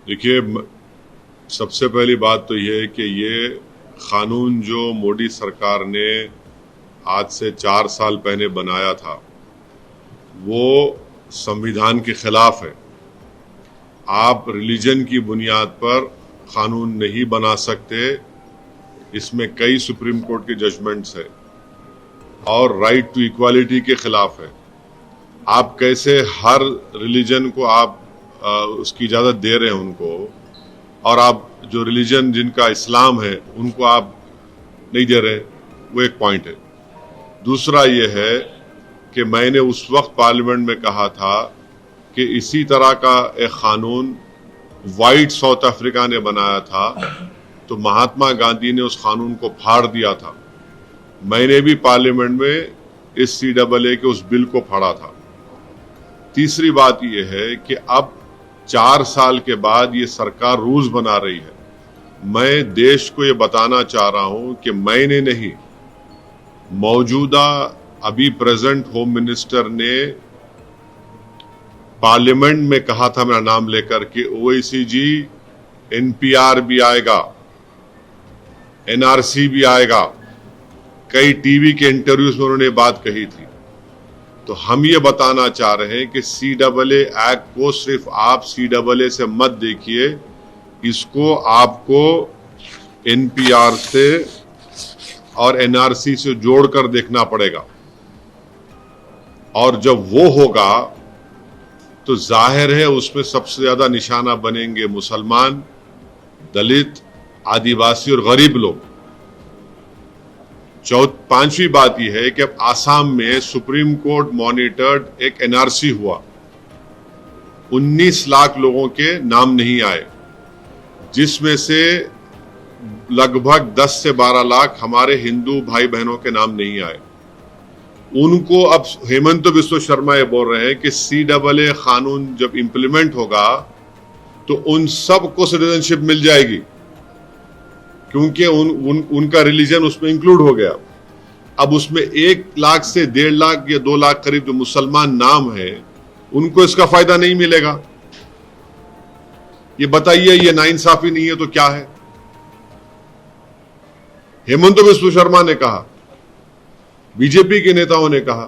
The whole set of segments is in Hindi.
देखिए, सबसे पहली बात तो ये है कि ये कानून जो मोदी सरकार ने आज से 4 साल पहले बनाया था वो संविधान के खिलाफ है। आप रिलीजन की बुनियाद पर कानून नहीं बना सकते, इसमें कई सुप्रीम कोर्ट के जजमेंट्स है और राइट टू इक्वालिटी के खिलाफ है। आप कैसे हर रिलीजन को आप उसकी इजाजत दे रहे हैं उनको, और आप जो रिलीजन जिनका इस्लाम है उनको आप नहीं दे रहे, वो एक पॉइंट है। दूसरा ये है कि मैंने उस वक्त पार्लियामेंट में कहा था कि इसी तरह का एक कानून वाइट साउथ अफ्रीका ने बनाया था, तो महात्मा गांधी ने उस कानून को फाड़ दिया था। मैंने भी पार्लियामेंट में इस CAA के उस बिल को फाड़ा था। तीसरी बात यह है कि अब 4 साल के बाद ये सरकार रूल्स बना रही है। मैं देश को ये बताना चाह रहा हूं कि मैंने नहीं, मौजूदा अभी प्रेजेंट होम मिनिस्टर ने पार्लियामेंट में कहा था मेरा नाम लेकर कि OICG NPR भी आएगा, NRC भी आएगा। कई टीवी के इंटरव्यूज में उन्होंने बात कही थी। तो हम ये बताना चाह रहे हैं कि CAA एक्ट को सिर्फ आप CAA से मत देखिए, इसको आपको NPR से और NRC से जोड़कर देखना पड़ेगा। और जब वो होगा तो जाहिर है उसमें सबसे ज्यादा निशाना बनेंगे मुसलमान, दलित, आदिवासी और गरीब लोग। पांचवी बात यह है कि अब आसाम में सुप्रीम कोर्ट मॉनिटर्ड एक NRC हुआ। 19 लाख लोगों के नाम नहीं आए, जिसमें से लगभग 10 से 12 लाख हमारे हिंदू भाई बहनों के नाम नहीं आए। उनको अब हेमंत बिस्व शर्मा ये बोल रहे हैं कि CAA कानून जब इंप्लीमेंट होगा तो उन सबको सिटीजनशिप मिल जाएगी, क्योंकि उनका रिलीजन उसमें इंक्लूड हो गया। अब उसमें 1 लाख से 1.5 लाख या 2 लाख करीब जो मुसलमान नाम है, उनको इसका फायदा नहीं मिलेगा। ये बताइए, ये नाइंसाफी नहीं है तो क्या है? हेमंत बिस्व शर्मा ने कहा, बीजेपी के नेताओं ने कहा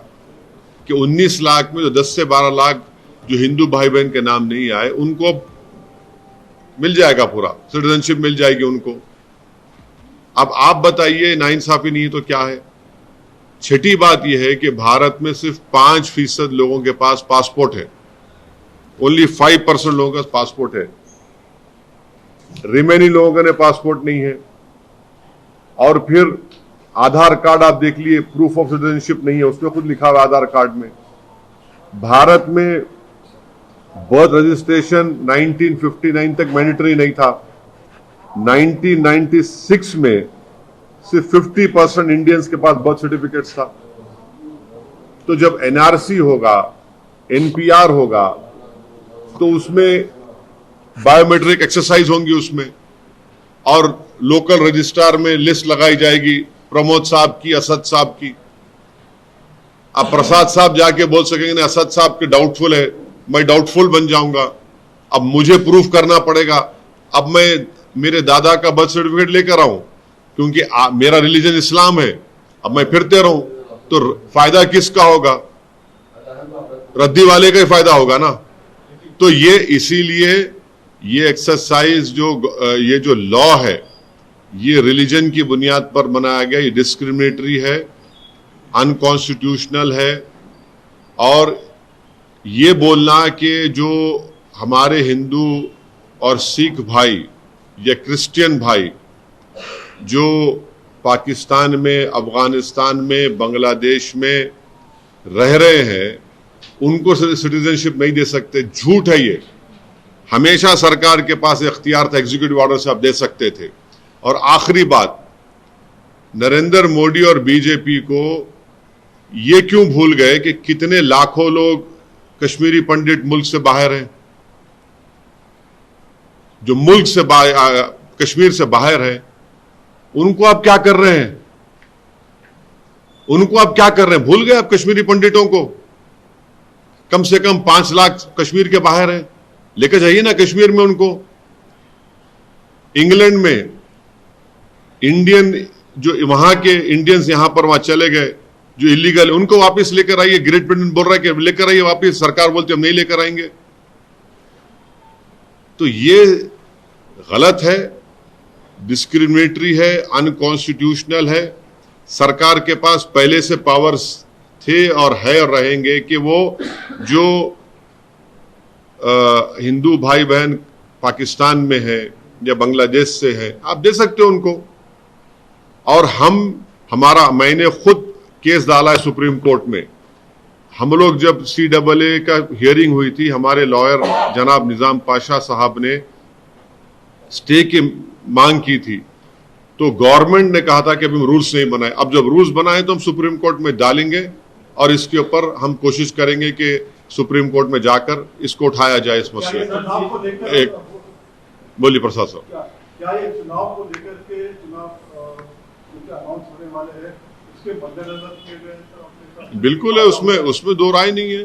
कि 19 लाख में जो 10 से 12 लाख जो हिंदू भाई बहन के नाम नहीं आए, उनको मिल जाएगा, पूरा सिटीजनशिप मिल जाएगी उनको। अब आप बताइए, नाइंसाफी नहीं है तो क्या है? छठी बात यह है कि भारत में सिर्फ 5% लोगों के पास पासपोर्ट है। ओनली 5% लोगों का पासपोर्ट है, रिमेनिंग लोगों का पासपोर्ट नहीं है। और फिर आधार कार्ड आप देख लिए, प्रूफ ऑफ सिटीजनशिप नहीं है, उसमें खुद लिखा हुआ आधार कार्ड में। भारत में बर्थ रजिस्ट्रेशन 1959 तक मैंडेटरी नहीं था। 1996 में सिर्फ 50% इंडियंस के पास बर्थ सर्टिफिकेट्स था। तो जब NRC होगा, NPR होगा, तो उसमें बायोमेट्रिक एक्सरसाइज होंगी उसमें, और लोकल रजिस्ट्रार में लिस्ट लगाई जाएगी प्रमोद साहब की, असद साहब की। अब प्रसाद साहब जाके बोल सकेंगे असद साहब के डाउटफुल है, मैं डाउटफुल बन जाऊंगा। अब मुझे प्रूफ करना पड़ेगा। अब मैं मेरे दादा का बर्थ सर्टिफिकेट लेकर आऊं, क्योंकि मेरा रिलीजन इस्लाम है, अब मैं फिरते रहूं तो फायदा किसका होगा? रद्दी वाले का ही फायदा होगा ना। तो ये इसीलिए ये एक्सरसाइज ये जो लॉ है, ये रिलीजन की बुनियाद पर बनाया गया, ये डिस्क्रिमिनेटरी है, अनकॉन्स्टिट्यूशनल है। और ये बोलना कि जो हमारे हिंदू और सिख भाई या क्रिश्चियन भाई जो पाकिस्तान में, अफगानिस्तान में, बांग्लादेश में रह रहे हैं, उनको सिटीजनशिप नहीं दे सकते, झूठ है ये। हमेशा सरकार के पास इख्तियार था, एग्जीक्यूटिव ऑर्डर से आप दे सकते थे। और आखिरी बात, नरेंद्र मोदी और बीजेपी को ये क्यों भूल गए कि कितने लाखों लोग कश्मीरी पंडित मुल्क से बाहर हैं? जो मुल्क से कश्मीर से बाहर है, उनको आप क्या कर रहे हैं? उनको आप क्या कर रहे हैं? भूल गए आप कश्मीरी पंडितों को? कम से कम 5 लाख कश्मीर के बाहर हैं, लेकर जाइए ना कश्मीर में उनको। इंग्लैंड में इंडियन जो वहां के इंडियंस यहां पर वहां चले गए जो इलीगल, उनको वापस लेकर आइए। ग्रेट ब्रिटेन बोल रहा है कि लेकर आइए वापस, सरकार बोलती हम नहीं लेकर आएंगे। तो ये गलत है, डिस्क्रिमिनेटरी है, अनकॉन्स्टिट्यूशनल है। सरकार के पास पहले से पावर्स थे और है और रहेंगे कि वो जो हिंदू भाई बहन पाकिस्तान में है या बांग्लादेश से है, आप दे सकते हो उनको। और मैंने खुद केस डाला है सुप्रीम कोर्ट में। हम लोग जब CAA का हियरिंग हुई थी, हमारे लॉयर जनाब निजाम पाशा साहब ने स्टे की मांग की थी, तो गवर्नमेंट ने कहा था कि अभी हम रूल्स नहीं बनाए। अब जब रूल्स बनाए तो हम सुप्रीम कोर्ट में डालेंगे और इसके ऊपर हम कोशिश करेंगे कि सुप्रीम कोर्ट में जाकर इसको उठाया जाए इस मसले को। एक बोलिए प्रसाद साहब। क्या ये चुनाव को लेकर के अनाउंस होने वाले हैं, उसके मद्देनजर किए गए? बिल्कुल है, उसमें दो राय नहीं है।